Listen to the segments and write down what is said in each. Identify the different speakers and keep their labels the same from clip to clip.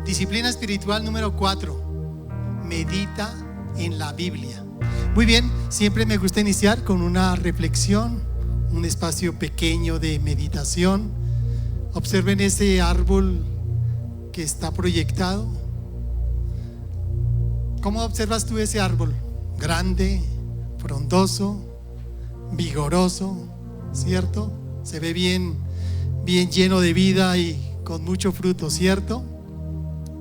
Speaker 1: Disciplina espiritual número 4. Medita en la Biblia. Muy bien, siempre me gusta iniciar con una reflexión, un espacio pequeño de meditación. Observen ese árbol que está proyectado. ¿Cómo observas tú ese árbol? Grande, frondoso, vigoroso, ¿cierto? Se ve bien lleno de vida y con mucho fruto, ¿cierto?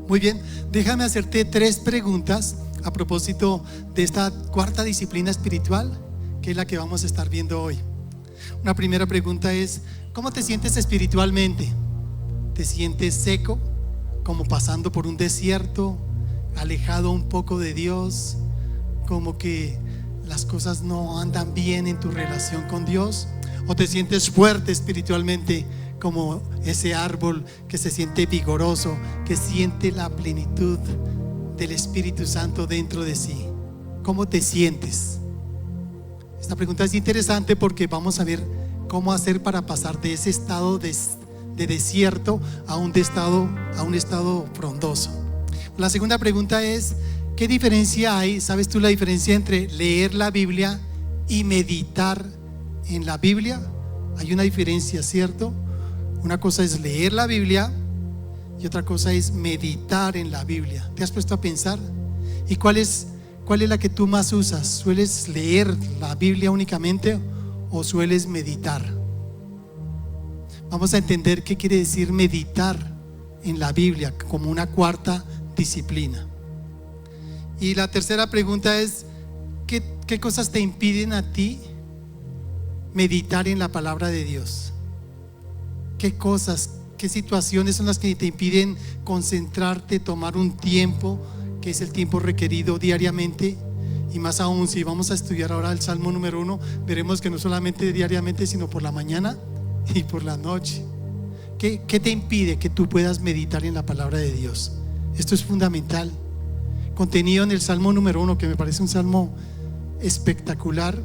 Speaker 1: Muy bien, déjame hacerte 3 preguntas a propósito de esta cuarta disciplina espiritual, que es la que vamos a estar viendo hoy. Una primera pregunta es: ¿cómo te sientes espiritualmente? ¿Te sientes seco, como pasando por un desierto, alejado un poco de Dios, como que las cosas no andan bien en tu relación con Dios? ¿O te sientes fuerte espiritualmente, como ese árbol que se siente vigoroso, que siente la plenitud del Espíritu Santo dentro de sí? ¿Cómo te sientes? Esta pregunta es interesante porque vamos a ver cómo hacer para pasar de ese estado de desierto a un estado frondoso. La segunda pregunta es: ¿qué diferencia hay? ¿Sabes tú la diferencia entre leer la Biblia y meditar en la Biblia? Hay una diferencia, ¿cierto? Una cosa es leer la Biblia y otra cosa es meditar en la Biblia. ¿Te has puesto a pensar? ¿Y cuál es la que tú más usas? ¿Sueles leer la Biblia únicamente o sueles meditar? Vamos a entender qué quiere decir meditar en la Biblia como una cuarta disciplina. Y la tercera pregunta es: ¿qué cosas te impiden a ti meditar en la palabra de Dios? ¿Qué cosas, qué situaciones son las que te impiden concentrarte, tomar un tiempo, que es el tiempo requerido diariamente? Y más aún, si vamos a estudiar ahora el Salmo número 1, veremos que no solamente diariamente, sino por la mañana y por la noche. ¿Qué te impide que tú puedas meditar en la palabra de Dios? Esto es fundamental. Contenido en el Salmo número 1, que me parece un salmo espectacular.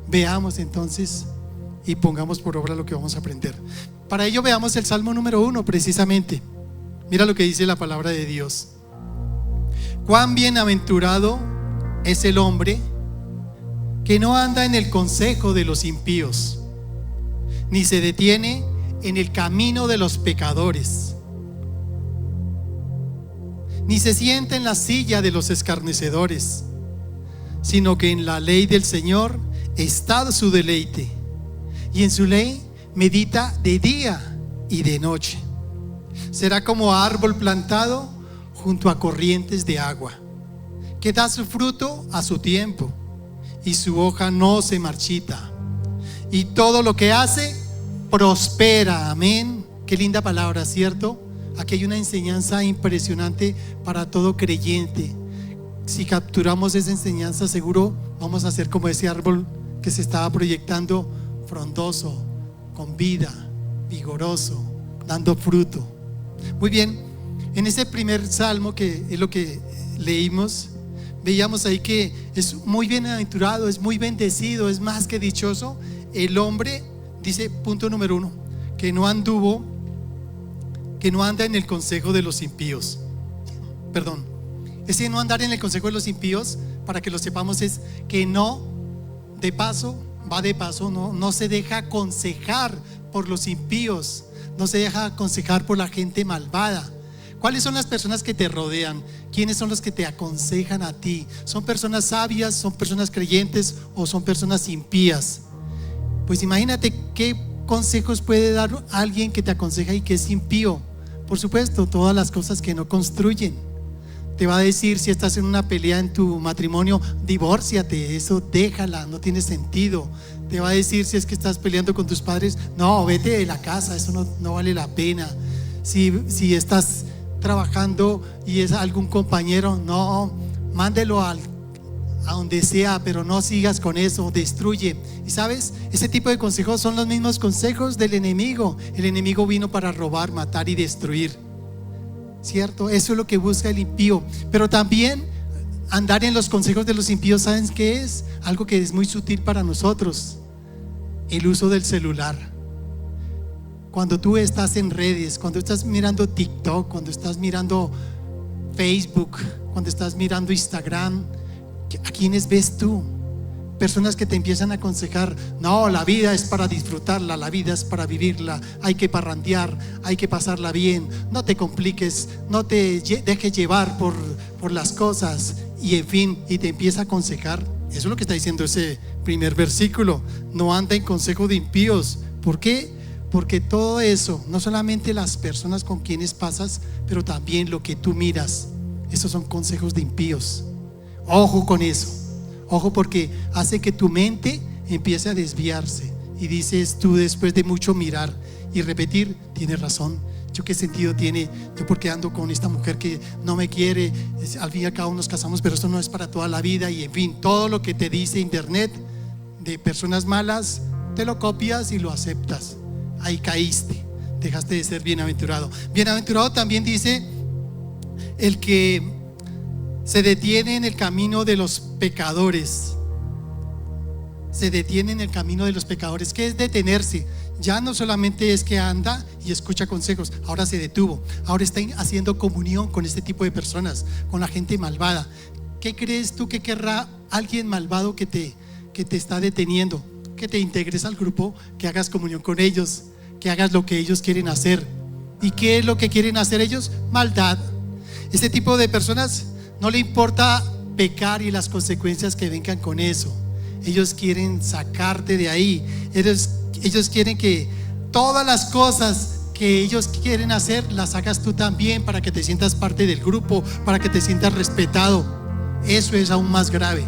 Speaker 1: Veamos entonces y pongamos por obra lo que vamos a aprender. Para ello veamos el Salmo número 1 precisamente. Mira lo que dice la palabra de Dios. Cuán bienaventurado es el hombre que no anda en el consejo de los impíos, ni se detiene en el camino de los pecadores, ni se sienta en la silla de los escarnecedores, sino que en la ley del Señor está su deleite, y en su ley medita de día y de noche. Será como árbol plantado junto a corrientes de agua, que da su fruto a su tiempo, y su hoja no se marchita, y todo lo que hace prospera. Amén. Qué linda palabra, ¿cierto? Aquí hay una enseñanza impresionante para todo creyente. Si capturamos esa enseñanza, seguro vamos a ser como ese árbol que se estaba proyectando, frondoso, con vida, vigoroso, dando fruto. Muy bien, en ese primer salmo, que es lo que leímos, veíamos ahí que es muy bienaventurado, es muy bendecido, es más que dichoso el hombre, dice punto número 1, que no anda en el consejo de los impíos. Perdón, ese no andar en el consejo de los impíos, para que lo sepamos, es que no va de paso, no se deja aconsejar por los impíos, no se deja aconsejar por la gente malvada. ¿Cuáles son las personas que te rodean? ¿Quiénes son los que te aconsejan a ti? ¿Son personas sabias, son personas creyentes o son personas impías? Pues imagínate qué consejos puede dar alguien que te aconseja y que es impío. Por supuesto, todas las cosas que no construyen. Te va a decir, si estás en una pelea en tu matrimonio, divórciate, eso déjala, no tiene sentido. Te va a decir, si es que estás peleando con tus padres, no, vete de la casa, eso no vale la pena. Si estás trabajando y es algún compañero, no, mándelo a donde sea, pero no sigas con eso, destruye. Y sabes, ese tipo de consejos son los mismos consejos del enemigo. El enemigo vino para robar, matar y destruir, ¿cierto? Eso es lo que busca el impío. Pero también andar en los consejos de los impíos, ¿saben qué es? Algo que es muy sutil para nosotros: el uso del celular. Cuando tú estás en redes, cuando estás mirando TikTok, cuando estás mirando Facebook, cuando estás mirando Instagram, ¿a quiénes ves tú? Personas que te empiezan a aconsejar: no, la vida es para disfrutarla, la vida es para vivirla, hay que parrandear, hay que pasarla bien, no te compliques, no te dejes llevar por las cosas, y en fin, y te empieza a aconsejar. Eso es lo que está diciendo ese primer versículo: no anda en consejo de impíos. ¿Por qué? Porque todo eso, no solamente las personas con quienes pasas, pero también lo que tú miras, esos son consejos de impíos. Ojo con eso. Ojo, porque hace que tu mente empiece a desviarse y dices tú, después de mucho mirar y repetir: tienes razón, ¿yo qué sentido tiene? Yo porque ando con esta mujer que no me quiere, al fin y al cabo nos casamos, pero esto no es para toda la vida. Y en fin, todo lo que te dice internet de personas malas, te lo copias y lo aceptas. Ahí caíste, dejaste de ser bienaventurado. Bienaventurado también dice el que se detiene en el camino de los pecadores. Se detiene en el camino de los pecadores. ¿Qué es detenerse? Ya no solamente es que anda y escucha consejos, ahora se detuvo, ahora está haciendo comunión con este tipo de personas, con la gente malvada. ¿Qué crees tú que querrá alguien malvado que te está deteniendo? Que te integres al grupo, que hagas comunión con ellos, que hagas lo que ellos quieren hacer. ¿Y qué es lo que quieren hacer ellos? Maldad. Este tipo de personas no le importa pecar y las consecuencias que vengan con eso. Ellos quieren sacarte de ahí. Ellos quieren que todas las cosas que ellos quieren hacer las hagas tú también, para que te sientas parte del grupo, para que te sientas respetado. Eso es aún más grave.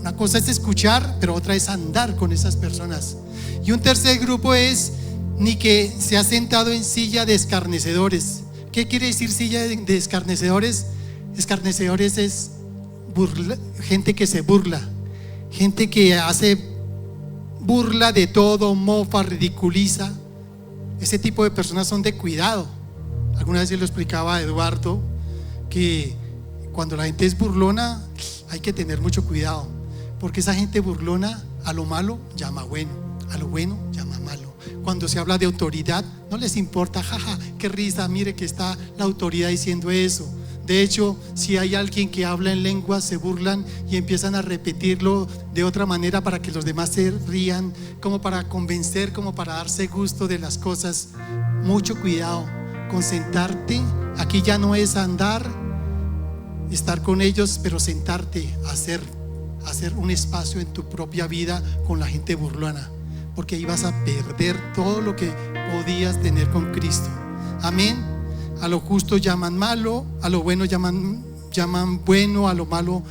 Speaker 1: Una cosa es escuchar, pero otra es andar con esas personas. Y un tercer grupo es: ni que se ha sentado en silla de escarnecedores. ¿Qué quiere decir silla de escarnecedores? Escarnecedores es gente que se burla, gente que hace burla de todo, mofa, ridiculiza. Ese tipo de personas son de cuidado. Alguna vez yo lo explicaba a Eduardo, que cuando la gente es burlona hay que tener mucho cuidado, porque esa gente burlona a lo malo llama bueno, a lo bueno llama malo. Cuando se habla de autoridad no les importa: jaja, qué risa, mire que está la autoridad diciendo eso. De hecho, si hay alguien que habla en lenguas, se burlan y empiezan a repetirlo de otra manera para que los demás se rían, como para convencer, como para darse gusto de las cosas. Mucho cuidado con sentarte. Aquí ya no es andar, estar con ellos, pero sentarte, hacer un espacio en tu propia vida con la gente burlona, porque ahí vas a perder todo lo que podías tener con Cristo. Amén. A lo justo llaman malo, a lo bueno llaman bueno, a lo malo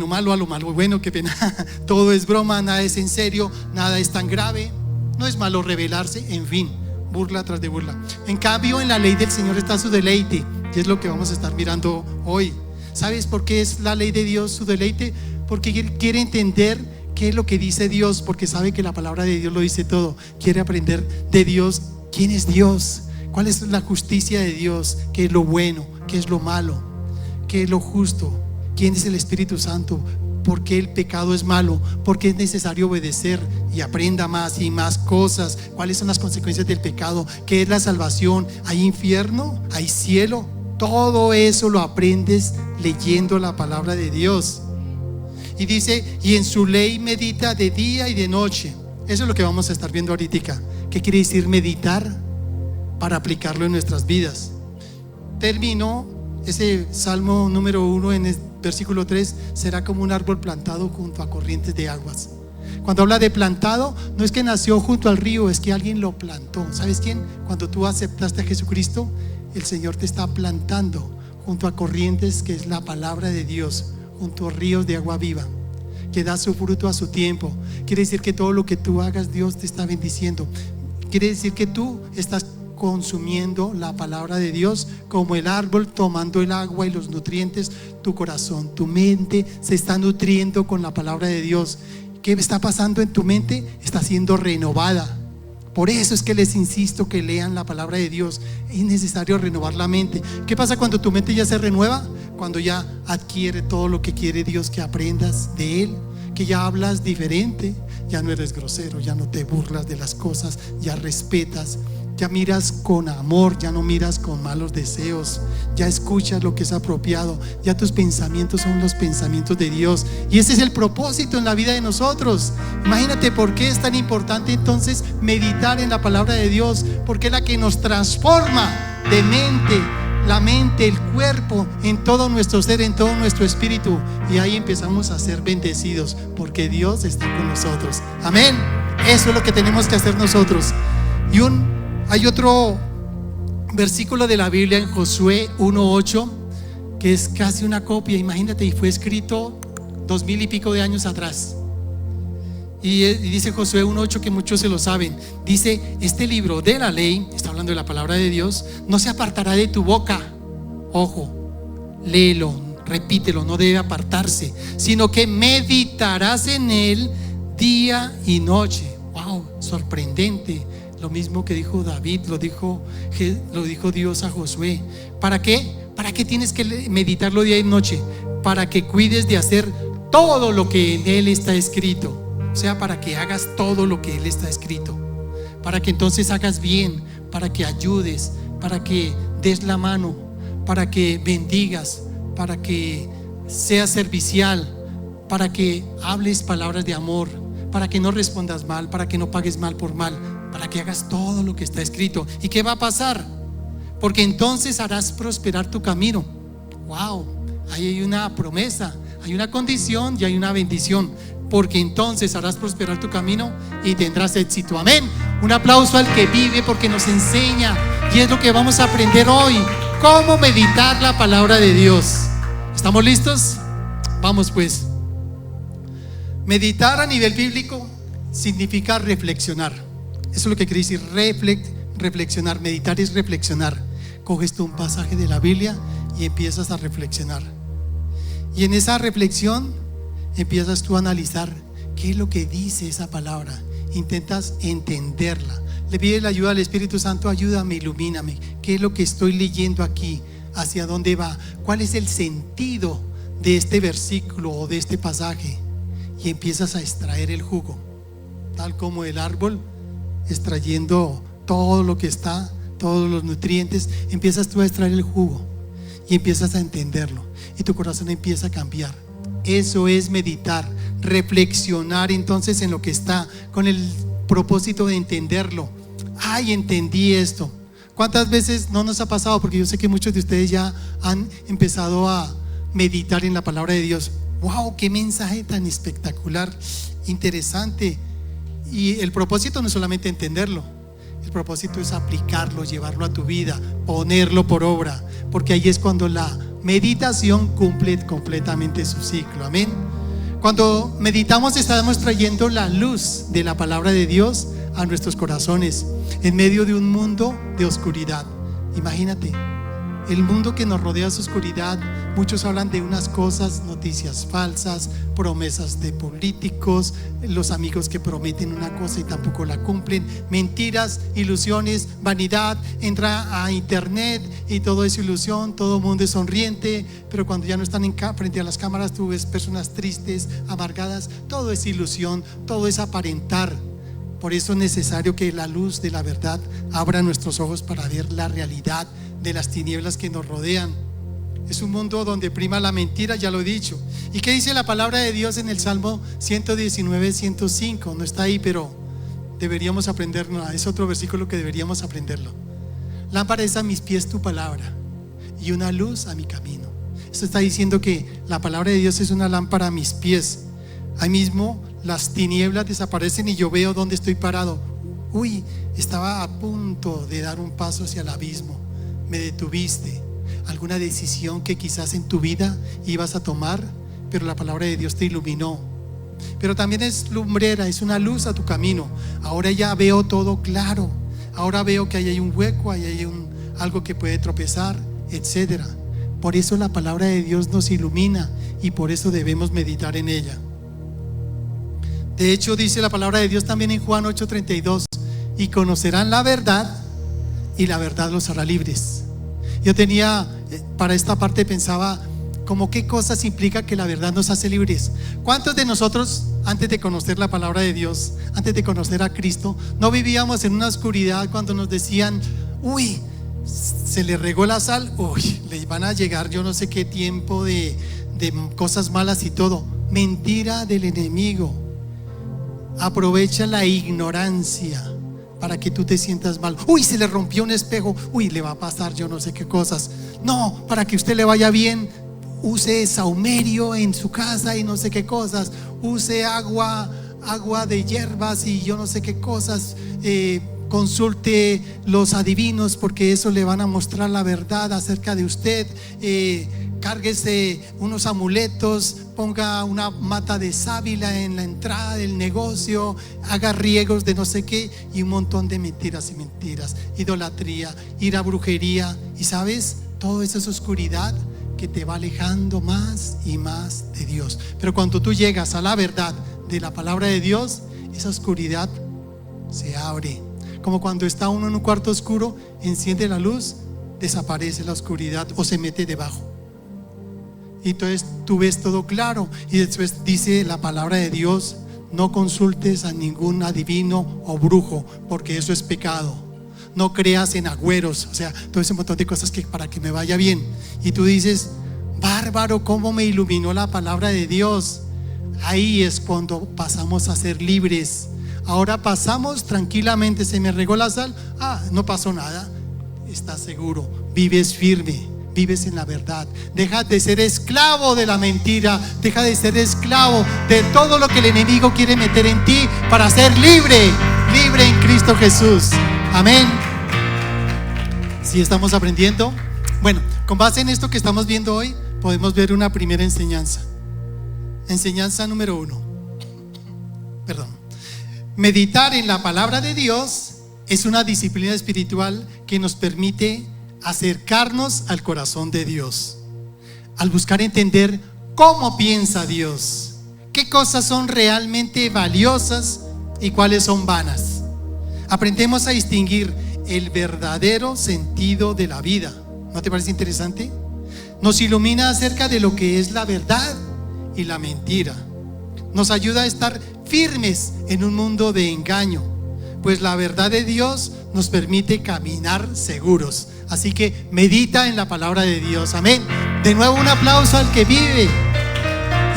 Speaker 1: malo, a lo malo bueno, qué pena. Todo es broma, nada es en serio, nada es tan grave. No es malo rebelarse, en fin, burla tras de burla. En cambio, en la ley del Señor está su deleite, y es lo que vamos a estar mirando hoy. ¿Sabes por qué es la ley de Dios su deleite? Porque quiere entender qué es lo que dice Dios, porque sabe que la palabra de Dios lo dice todo. Quiere aprender de Dios. ¿Quién es Dios? ¿Cuál es la justicia de Dios? ¿Qué es lo bueno? ¿Qué es lo malo? ¿Qué es lo justo? ¿Quién es el Espíritu Santo? ¿Por qué el pecado es malo? ¿Por qué es necesario obedecer? Y aprenda más y más cosas. ¿Cuáles son las consecuencias del pecado? ¿Qué es la salvación? ¿Hay infierno? ¿Hay cielo? Todo eso lo aprendes leyendo la palabra de Dios. Y dice: y en su ley medita de día y de noche. Eso es lo que vamos a estar viendo ahorita. ¿Qué quiere decir meditar? Para aplicarlo en nuestras vidas. Termino ese Salmo número 1 en el versículo 3: será como un árbol plantado junto a corrientes de aguas. Cuando habla de plantado, no es que nació junto al río, es que alguien lo plantó. ¿Sabes quién? Cuando tú aceptaste a Jesucristo, el Señor te está plantando junto a corrientes, que es la palabra de Dios, junto a ríos de agua viva, que da su fruto a su tiempo. Quiere decir que todo lo que tú hagas, Dios te está bendiciendo. Quiere decir que tú estás consumiendo la palabra de Dios como el árbol, tomando el agua y los nutrientes. Tu corazón, tu mente se está nutriendo con la palabra de Dios. ¿Qué está pasando en tu mente? Está siendo renovada. Por eso es que les insisto que lean la palabra de Dios. Es necesario renovar la mente. ¿Qué pasa cuando tu mente ya se renueva? Cuando ya adquiere todo lo que quiere Dios que aprendas de Él, que ya hablas diferente, ya no eres grosero, ya no te burlas de las cosas, ya respetas, Ya miras con amor, ya no miras con malos deseos, ya escuchas lo que es apropiado, ya tus pensamientos son los pensamientos de Dios. Y ese es el propósito en la vida de nosotros. Imagínate por qué es tan importante entonces meditar en la palabra de Dios, porque es la que nos transforma de mente, la mente, el cuerpo, en todo nuestro ser, en todo nuestro espíritu. Y ahí empezamos a ser bendecidos, porque Dios está con nosotros. Amén. Eso es lo que tenemos que hacer nosotros. Hay otro versículo de la Biblia en Josué 1:8 que es casi una copia, imagínate, y fue escrito 2000 y pico de años atrás. Y dice Josué 1:8, que muchos se lo saben. Dice: este libro de la ley, está hablando de la palabra de Dios, no se apartará de tu boca. Ojo, léelo, repítelo, no debe apartarse, sino que meditarás en él día y noche. Wow, sorprendente. Lo mismo que dijo David, lo dijo Dios a Josué. ¿Para qué? ¿Para qué tienes que meditarlo día y noche? Para que cuides de hacer todo lo que en él está escrito. O sea, para que hagas todo lo que él está escrito. Para que entonces hagas bien, para que ayudes, para que des la mano, para que bendigas, para que seas servicial, para que hables palabras de amor, para que no respondas mal, para que no pagues mal por mal, para que hagas todo lo que está escrito. ¿Y qué va a pasar? Porque entonces harás prosperar tu camino. Wow, ahí hay una promesa, hay una condición y hay una bendición. Porque entonces harás prosperar tu camino y tendrás éxito. Amén. Un aplauso al que vive, porque nos enseña, y es lo que vamos a aprender hoy: cómo meditar la palabra de Dios. ¿Estamos listos? Vamos pues. Meditar a nivel bíblico significa reflexionar. Eso es lo que quiere decir reflexionar. Meditar es reflexionar. Coges tú un pasaje de la Biblia y empiezas a reflexionar. Y en esa reflexión empiezas tú a analizar qué es lo que dice esa palabra. Intentas entenderla. Le pides la ayuda al Espíritu Santo: ayúdame, ilumíname. ¿Qué es lo que estoy leyendo aquí? ¿Hacia dónde va? ¿Cuál es el sentido de este versículo o de este pasaje? Y empiezas a extraer el jugo, tal como el árbol extrayendo todo lo que está, todos los nutrientes. Empiezas tú a extraer el jugo y empiezas a entenderlo, y tu corazón empieza a cambiar. Eso es meditar, reflexionar entonces en lo que está, con el propósito de entenderlo. Ay, entendí esto. ¿Cuántas veces no nos ha pasado? Porque yo sé que muchos de ustedes ya han empezado a meditar en la palabra de Dios. Wow, qué mensaje tan espectacular, interesante. Y el propósito no es solamente entenderlo, el propósito es aplicarlo, llevarlo a tu vida, ponerlo por obra, porque ahí es cuando la meditación cumple completamente su ciclo. Amén. Cuando meditamos, estamos trayendo la luz de la palabra de Dios a nuestros corazones en medio de un mundo de oscuridad. Imagínate, el mundo que nos rodea es oscuridad. Muchos hablan de unas cosas, noticias falsas, promesas de políticos, los amigos que prometen una cosa y tampoco la cumplen, mentiras, ilusiones, vanidad. Entra a internet y todo es ilusión, todo el mundo es sonriente, pero cuando ya no están frente a las cámaras, tú ves personas tristes, amargadas. Todo es ilusión, todo es aparentar. Por eso es necesario que la luz de la verdad abra nuestros ojos para ver la realidad de las tinieblas que nos rodean. Es un mundo donde prima la mentira, ya lo he dicho. ¿Y qué dice la palabra de Dios en el Salmo 119, 105? No está ahí, pero deberíamos aprenderlo. Es otro versículo que deberíamos aprenderlo. Lámpara es a mis pies tu palabra y una luz a mi camino. Esto está diciendo que la palabra de Dios es una lámpara a mis pies. Ahí mismo las tinieblas desaparecen y yo veo dónde estoy parado. Uy, estaba a punto de dar un paso hacia el abismo. Me detuviste. Alguna decisión que quizás en tu vida ibas a tomar, pero la palabra de Dios te iluminó. Pero también es lumbrera, es una luz a tu camino. Ahora ya veo todo claro. Ahora veo que ahí hay un hueco, ahí hay algo que puede tropezar, etcétera. Por eso la palabra de Dios nos ilumina y por eso debemos meditar en ella. De hecho, dice la palabra de Dios también en Juan 8:32: y conocerán la verdad y la verdad los hará libres. Yo tenía, para esta parte pensaba, como qué cosas implica que la verdad nos hace libres. ¿Cuántos de nosotros antes de conocer la palabra de Dios, antes de conocer a Cristo, no vivíamos en una oscuridad cuando nos decían, uy, se le regó la sal, uy, le van a llegar yo no sé qué tiempo de cosas malas y todo. Mentira del enemigo. Aprovecha la ignorancia para que tú te sientas mal. Uy, se le rompió un espejo, uy, le va a pasar yo no sé qué cosas. No, para que usted le vaya bien, use saumerio en su casa y no sé qué cosas. Use agua de hierbas y yo no sé qué cosas. Consulte los adivinos porque eso le van a mostrar la verdad acerca de usted. Cárguese unos amuletos, ponga una mata de sábila en la entrada del negocio, haga riegos de no sé qué y un montón de mentiras y mentiras, idolatría, ir a brujería. Y sabes, todo eso es oscuridad que te va alejando más y más de Dios. Pero cuando tú llegas a la verdad de la palabra de Dios, esa oscuridad se abre. Como cuando está uno en un cuarto oscuro, enciende la luz, desaparece la oscuridad o se mete debajo. Y entonces tú ves todo claro. Y después dice la palabra de Dios: no consultes a ningún adivino o brujo, porque eso es pecado. No creas en agüeros, o sea, todo ese montón de cosas que para que me vaya bien. Y tú dices: bárbaro, cómo me iluminó la palabra de Dios. Ahí es cuando pasamos a ser libres. Ahora pasamos tranquilamente, se me regó la sal, no pasó nada. Estás seguro, vives firme, vives en la verdad. Deja de ser esclavo de la mentira, deja de ser esclavo de todo lo que el enemigo quiere meter en ti para ser libre, libre en Cristo Jesús. Amén. ¿Sí estamos aprendiendo? Bueno, con base en esto que estamos viendo hoy, podemos ver una primera enseñanza. Enseñanza número 1. Meditar en la palabra de Dios es una disciplina espiritual que nos permite acercarnos al corazón de Dios, al buscar entender cómo piensa Dios, qué cosas son realmente valiosas y cuáles son vanas. Aprendemos a distinguir el verdadero sentido de la vida. ¿No te parece interesante? Nos ilumina acerca de lo que es la verdad y la mentira. Nos ayuda a estar firmes en un mundo de engaño, pues la verdad de Dios nos permite caminar seguros. Así que medita en la palabra de Dios. Amén. De nuevo un aplauso al que vive.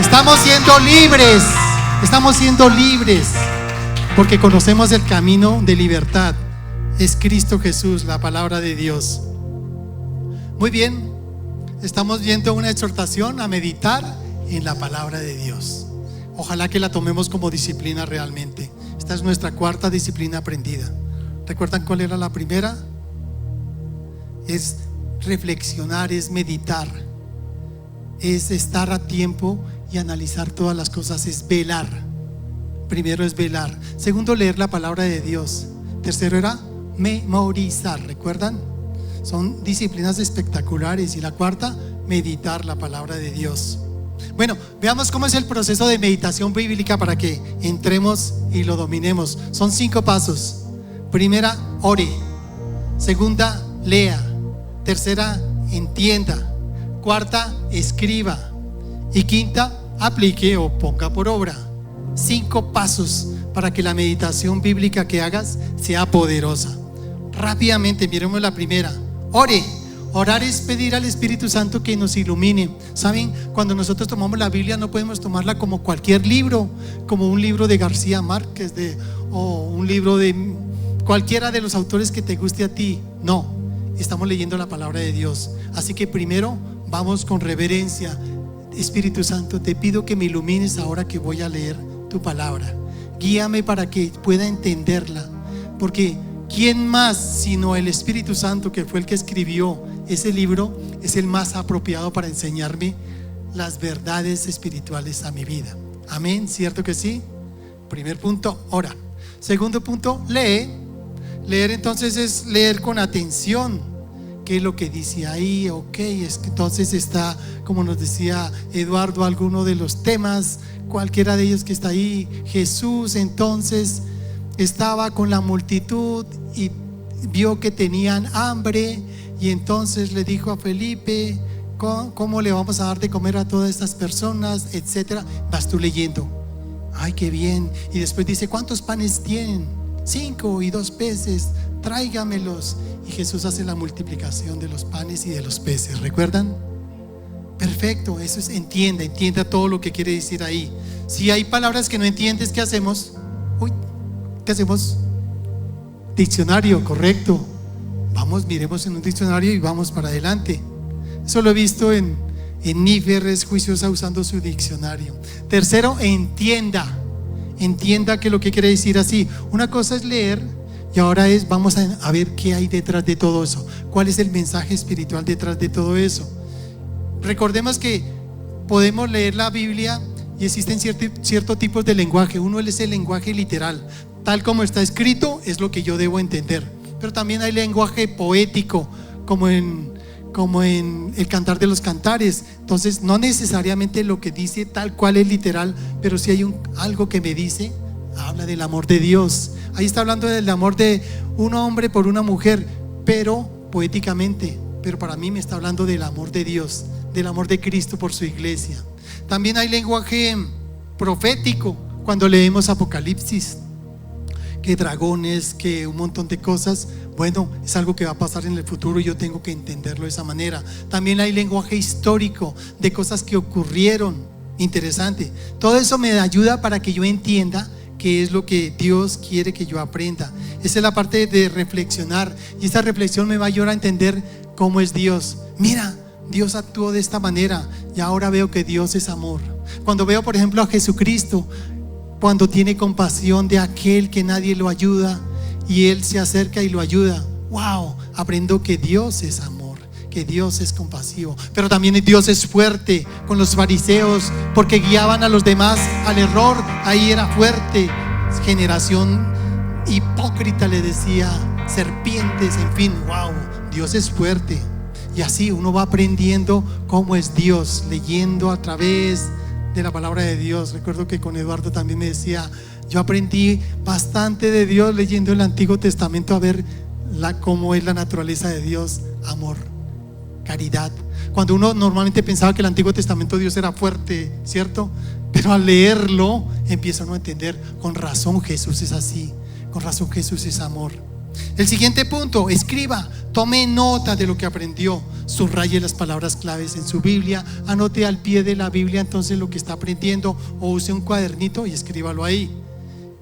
Speaker 1: Estamos siendo libres. Estamos siendo libres porque conocemos el camino de libertad. Es Cristo Jesús, la palabra de Dios. Muy bien. Estamos viendo una exhortación a meditar en la palabra de Dios. Ojalá que la tomemos como disciplina realmente. Esta es nuestra cuarta disciplina aprendida. ¿Recuerdan cuál era la primera? Es reflexionar, es meditar, es estar a tiempo y analizar todas las cosas, es velar. Primero es velar. Segundo, leer la palabra de Dios. Tercero era memorizar. ¿Recuerdan? Son disciplinas espectaculares. Y la cuarta, meditar la palabra de Dios. Bueno, veamos cómo es el proceso de meditación bíblica para que entremos y lo dominemos. Son 5 pasos. Primera, ore. Segunda, lea. Tercera, entienda. Cuarta, escriba. Y quinta, aplique o ponga por obra. 5 pasos para que la meditación bíblica que hagas sea poderosa. Rápidamente, miremos la primera. Ore. Orar es pedir al Espíritu Santo que nos ilumine. ¿Saben? Cuando nosotros tomamos la Biblia no podemos tomarla como cualquier libro, como un libro de García Márquez o un libro de cualquiera de los autores que te guste a ti. No, estamos leyendo la palabra de Dios. Así que primero vamos con reverencia. Espíritu Santo, te pido que me ilumines ahora que voy a leer tu palabra. Guíame para que pueda entenderla, porque ¿quién más sino el Espíritu Santo, que fue el que escribió ese libro, es el más apropiado para enseñarme las verdades espirituales a mi vida? Amén, ¿cierto que sí? Primer punto, ora. Segundo punto, lee. Leer entonces es leer con atención. ¿Qué es lo que dice ahí? Ok, es que entonces está, como nos decía Eduardo, alguno de los temas, cualquiera de ellos que está ahí. Jesús entonces estaba con la multitud y vio que tenían hambre, y entonces le dijo a Felipe: ¿cómo le vamos a dar de comer a todas estas personas? Etcétera. Vas tú leyendo. Ay, qué bien. Y después dice: ¿cuántos panes tienen? 5 y 2 peces, tráigamelos. Y Jesús hace la multiplicación de los panes y de los peces. ¿Recuerdan? Perfecto, eso es, entienda todo lo que quiere decir ahí. Si hay palabras que no entiendes, ¿qué hacemos? ¿Qué hacemos? Diccionario, correcto. Vamos, miremos en un diccionario y vamos para adelante. Eso lo he visto en Nífer, es juiciosa usando su diccionario. Tercero, entienda que lo que quiere decir así. Una cosa es leer y ahora vamos a ver qué hay detrás de todo eso. ¿Cuál es el mensaje espiritual detrás de todo eso? Recordemos que podemos leer la Biblia y existen ciertos tipos de lenguaje. Uno es el lenguaje literal, tal como está escrito es lo que yo debo entender. Pero también hay lenguaje poético, como en el Cantar de los Cantares. Entonces no necesariamente lo que dice tal cual es literal, pero si hay algo que me dice, habla del amor de Dios. Ahí está hablando del amor de un hombre por una mujer, pero poéticamente. Pero para mí me está hablando del amor de Dios, del amor de Cristo por su iglesia. También hay lenguaje profético cuando leemos Apocalipsis, que dragones, que un montón de cosas. Bueno, es algo que va a pasar en el futuro y yo tengo que entenderlo de esa manera. También hay lenguaje histórico de cosas que ocurrieron. Interesante. Todo eso me ayuda para que yo entienda qué es lo que Dios quiere que yo aprenda. Esa es la parte de reflexionar, y esa reflexión me va a ayudar a entender cómo es Dios. Mira, Dios actuó de esta manera y ahora veo que Dios es amor. Cuando veo, por ejemplo, a Jesucristo, cuando tiene compasión de aquel que nadie lo ayuda y Él se acerca y lo ayuda, wow, aprendo que Dios es amor, que Dios es compasivo. Pero también Dios es fuerte con los fariseos, porque guiaban a los demás al error. Ahí era fuerte. Generación hipócrita, le decía, serpientes, en fin, wow, Dios es fuerte. Y así uno va aprendiendo cómo es Dios, leyendo a través de la palabra de Dios. Recuerdo que con Eduardo también me decía: yo aprendí bastante de Dios leyendo el Antiguo Testamento, a ver cómo es la naturaleza de Dios: amor, caridad. Cuando uno normalmente pensaba que el Antiguo Testamento Dios era fuerte, ¿cierto? Pero al leerlo empieza uno a entender: con razón Jesús es así, con razón Jesús es amor. El siguiente punto: escriba, tome nota de lo que aprendió, subraye las palabras claves en su Biblia, anote al pie de la Biblia entonces lo que está aprendiendo, o use un cuadernito y escríbalo ahí.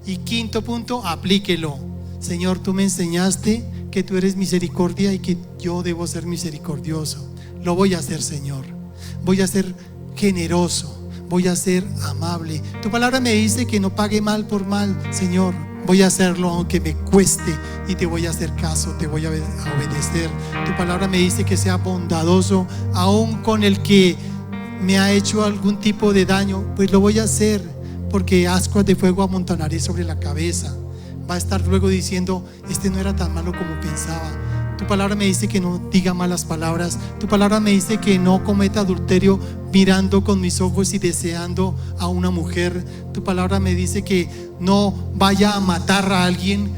Speaker 1: Y quinto punto: aplíquelo. Señor, tú me enseñaste que tú eres misericordia y que yo debo ser misericordioso. Lo voy a hacer, Señor. Voy a ser generoso, voy a ser amable. Tu palabra me dice que no pague mal por mal, Señor. Voy a hacerlo aunque me cueste y te voy a hacer caso, te voy a obedecer. Tu palabra me dice que sea bondadoso aún con el que me ha hecho algún tipo de daño. Pues lo voy a hacer, porque ascuas de fuego amontonaré sobre la cabeza. Va a estar luego diciendo: este no era tan malo como pensaba. Tu palabra me dice que no diga malas palabras. Tu palabra me dice que no cometa adulterio mirando con mis ojos y deseando a una mujer. Tu palabra me dice que no vaya a matar a alguien.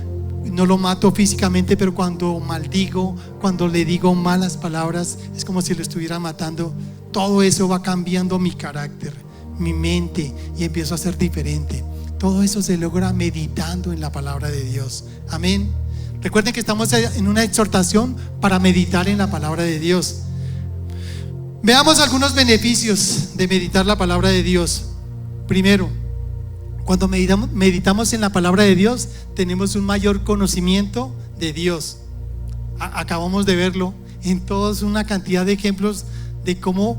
Speaker 1: No lo mato físicamente, pero cuando maldigo, cuando le digo malas palabras, es como si lo estuviera matando. Todo eso va cambiando mi carácter, mi mente, y empiezo a ser diferente. Todo eso se logra meditando en la palabra de Dios. Amén. Recuerden que estamos en una exhortación para meditar en la palabra de Dios. Veamos algunos beneficios de meditar la palabra de Dios. Primero, cuando meditamos en la palabra de Dios, tenemos un mayor conocimiento de Dios. Acabamos de verlo en todos, una cantidad de ejemplos de cómo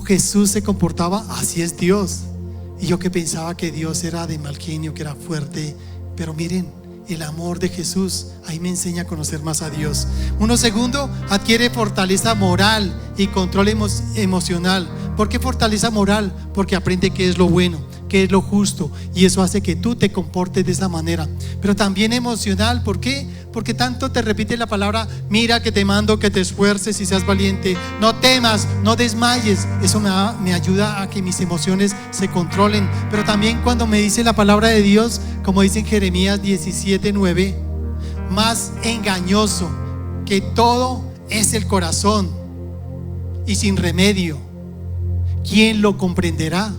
Speaker 1: Jesús se comportaba. Así es Dios. Y yo que pensaba que Dios era de mal genio, que era fuerte, pero miren, el amor de Jesús ahí me enseña a conocer más a Dios. Uno segundo, adquiere fortaleza moral y control emocional. ¿Por qué fortaleza moral? Porque aprende qué es lo bueno, qué es lo justo, y eso hace que tú te comportes de esa manera. Pero también emocional. ¿Por qué? Porque tanto te repite la palabra: mira que te mando que te esfuerces y seas valiente, no temas, no desmayes. Eso me ayuda a que mis emociones se controlen. Pero también cuando me dice la palabra de Dios, como dice en Jeremías 17:9, más engañoso que todo es el corazón, y sin remedio, ¿quién lo comprenderá?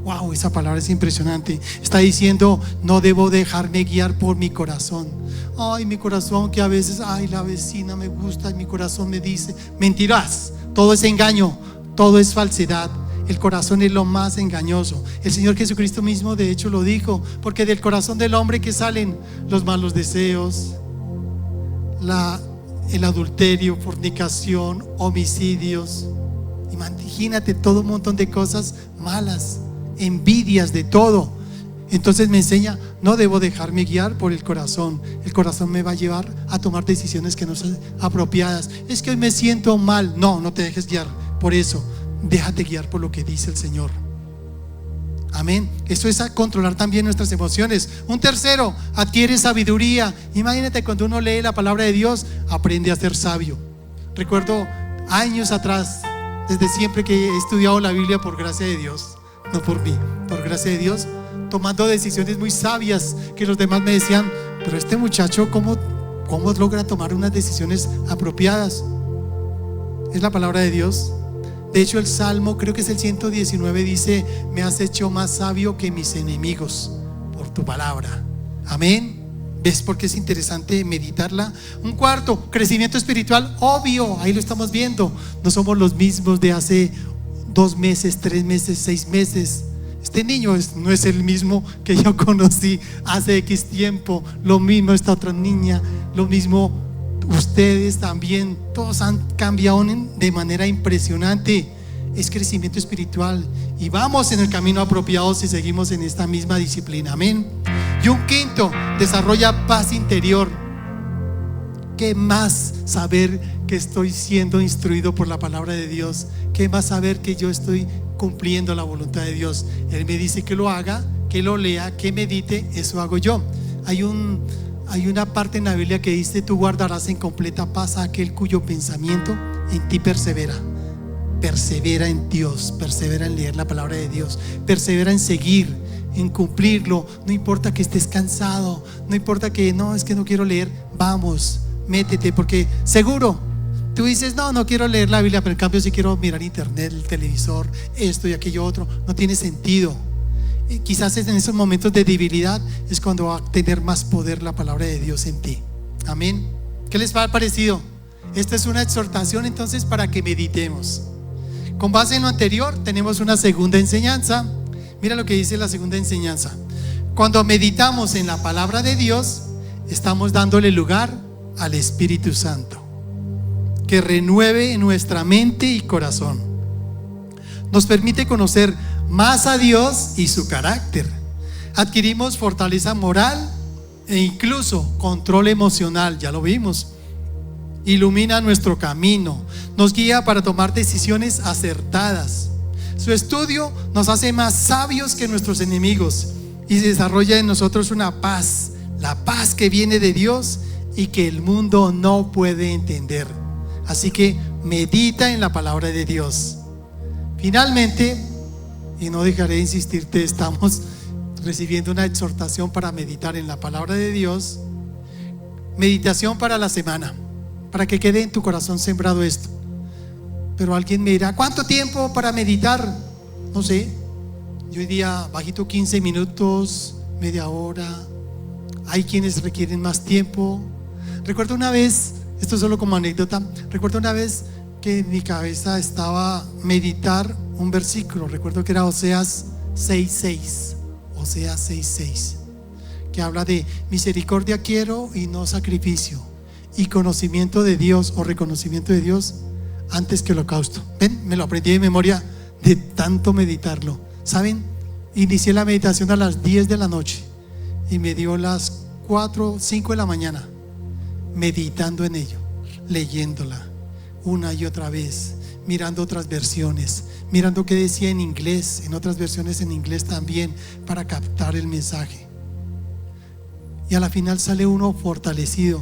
Speaker 1: Wow, esa palabra es impresionante. Está diciendo, no debo dejarme guiar por mi corazón. Ay, mi corazón que a veces, ay, la vecina me gusta y mi corazón me dice. Mentiras, todo es engaño, todo es falsedad. El corazón es lo más engañoso. El Señor Jesucristo mismo de hecho lo dijo, porque del corazón del hombre que salen los malos deseos, el adulterio, fornicación, homicidios. Imagínate todo un montón de cosas malas, envidias, de todo. Entonces me enseña, no debo dejarme guiar por el corazón. El corazón me va a llevar a tomar decisiones que no son apropiadas. Es que hoy me siento mal. No, no te dejes guiar por eso. Déjate guiar por lo que dice el Señor. Amén. Eso es a controlar también nuestras emociones. Un tercero, adquiere sabiduría. Imagínate, cuando uno lee la palabra de Dios, aprende a ser sabio. Recuerdo años atrás, desde siempre que he estudiado la Biblia por gracia de Dios, no por mí, por gracia de Dios, tomando decisiones muy sabias que los demás me decían, pero este muchacho ¿cómo logra tomar unas decisiones apropiadas? Es la palabra de Dios. De hecho, el Salmo, creo que es el 119, dice, me has hecho más sabio que mis enemigos por tu palabra. Amén. ¿Ves por qué es interesante meditarla? Un cuarto, crecimiento espiritual, obvio, ahí lo estamos viendo. No somos los mismos de hace 2 meses, 3 meses, 6 meses. Este niño no es el mismo que yo conocí hace X tiempo. Lo mismo esta otra niña, lo mismo ustedes también. Todos han cambiado de manera impresionante. Es crecimiento espiritual y vamos en el camino apropiado si seguimos en esta misma disciplina. Amén. Y un quinto, desarrolla paz interior. ¿Qué más saber que estoy siendo instruido por la palabra de Dios? ¿Qué más saber que yo estoy cumpliendo la voluntad de Dios? Él me dice que lo haga, que lo lea, que medite. Eso hago yo. Hay una parte en la Biblia que dice, tú guardarás en completa paz a aquel cuyo pensamiento en ti persevera. Persevera en Dios, persevera en leer la palabra de Dios, persevera en seguir, en cumplirlo. No importa que estés cansado, no importa que no, es que no quiero leer. Vamos, métete, porque seguro tú dices, no quiero leer la Biblia, pero en cambio sí quiero mirar internet, el televisor, esto y aquello otro. No tiene sentido. Y quizás en esos momentos de debilidad es cuando va a tener más poder la palabra de Dios en ti. Amén. ¿Qué les ha parecido? Esta es una exhortación entonces para que meditemos. Con base en lo anterior tenemos una segunda enseñanza. Mira lo que dice la segunda enseñanza. Cuando meditamos en la palabra de Dios, estamos dándole lugar al Espíritu Santo, que renueve nuestra mente y corazón. Nos permite conocer más a Dios y su carácter. Adquirimos fortaleza moral e incluso control emocional, ya lo vimos. Ilumina nuestro camino, nos guía para tomar decisiones acertadas. Su estudio nos hace más sabios que nuestros enemigos y desarrolla en nosotros una paz, la paz que viene de Dios y que el mundo no puede entender. Así que medita en la palabra de Dios. Finalmente, y no dejaré de insistirte, estamos recibiendo una exhortación para meditar en la palabra de Dios. Meditación para la semana, para que quede en tu corazón sembrado esto. Pero alguien me dirá, ¿cuánto tiempo para meditar? No sé, yo diría bajito 15 minutos, media hora. Hay quienes requieren más tiempo. Recuerdo una vez, esto es solo como anécdota, recuerdo una vez que en mi cabeza estaba meditar un versículo. Recuerdo que era Oseas 6:6, Oseas 6:6, que habla de misericordia quiero y no sacrificio, y conocimiento de Dios o reconocimiento de Dios antes que holocausto. Ven, me lo aprendí de memoria de tanto meditarlo. ¿Saben? Inicié la meditación a las 10 de la noche y me dio las 4, 5 de la mañana meditando en ello, leyéndola una y otra vez, mirando otras versiones, mirando qué decía en inglés, en otras versiones en inglés también, para captar el mensaje. Y a la final sale uno fortalecido.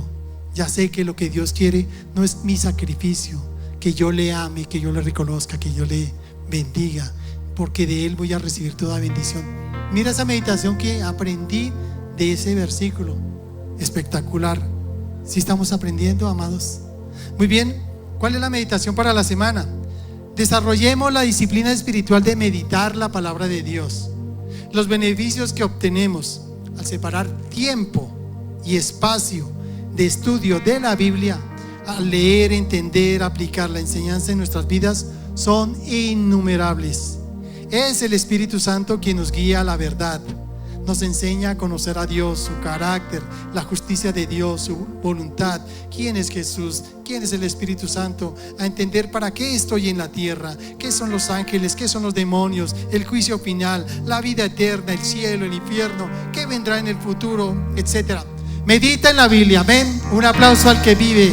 Speaker 1: Ya sé que lo que Dios quiere no es mi sacrificio, que yo le ame, que yo le reconozca, que yo le bendiga, porque de Él voy a recibir toda bendición. Mira esa meditación que aprendí de ese versículo. Espectacular. ¿Sí estamos aprendiendo, amados? Muy bien, ¿cuál es la meditación para la semana? Desarrollemos la disciplina espiritual de meditar la palabra de Dios. los beneficios que obtenemos al separar tiempo y espacio de estudio de la Biblia, al leer, entender, aplicar la enseñanza en nuestras vidas, son innumerables. Es el Espíritu Santo quien nos guía a la verdad, nos enseña a conocer a Dios, su carácter, la justicia de Dios, su voluntad, quién es Jesús, quién es el Espíritu Santo, a entender para qué estoy en la tierra, qué son los ángeles, qué son los demonios, el juicio final, la vida eterna, el cielo, el infierno, qué vendrá en el futuro, etc. Medita en la Biblia, amén. Un aplauso al que vive.